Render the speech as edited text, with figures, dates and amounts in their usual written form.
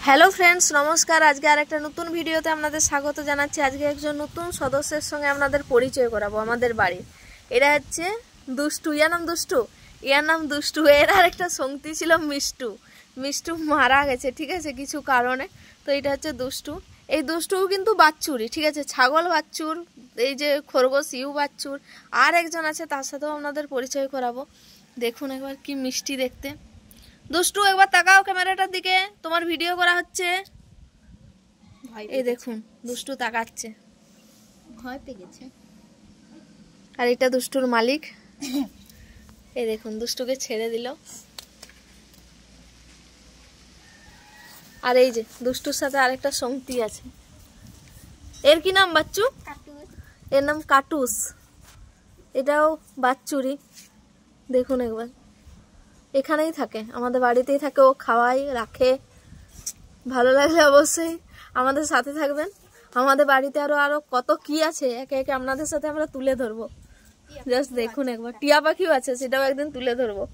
Hello friends, নমস্কার। আজকে আরেকটা নতুন ভিডিওতে আপনাদের স্বাগত জানাচ্ছি। আজকে একজন নতুন সদস্যের সঙ্গে আপনাদের পরিচয় করাবো আমাদের বাড়ির। এরা হচ্ছে দুষ্টু। ইয়ার নাম দুষ্টু। এর আর একটা সঙ্গী ছিল মিষ্টু। মিষ্টু মারা গেছে, ঠিক আছে, কিছু কারণে। তো এটা হচ্ছে দুষ্টু। এই দুষ্টুও কিন্তু বাচ্চুরই, ঠিক আছে, ছাগল বাচ্চুর, এই যে খরগোশ ইউ বাচ্চুর। আর একজন আছে, তার সাথেও আপনাদের পরিচয় করাবো। দেখুন একবার কি মিষ্টি দেখতে। দুষ্টু, একবার তাকাও ক্যামেরাটার দিকে, তোমার ভিডিও করা হচ্ছে। এই দেখুন দুষ্টু তাকাচ্ছে, ভয় পেয়ে গেছে। আর এটা দুষ্টুর মালিক। এই দেখুন দুষ্টুকে ছেড়ে দিল। আর এই যে দুষ্টুর সাথে আরেকটা সঙ্গী আছে। এর কি নাম বাচ্চু? এর নাম কাটুস। এটাও বাচ্চুরি। দেখুন একবার, এখানেই থাকে, আমাদের বাড়িতেই থাকে। ও খাওয়াই রাখে। ভালো লাগলে অবশ্যই আমাদের সাথে থাকবেন। আমাদের বাড়িতে আরো কত কি আছে একে একে আপনাদের সাথে আমরা তুলে ধরবো। জাস্ট দেখুন একবার, টিয়া পাখিও আছে, সেটাও একদিন তুলে ধরবো।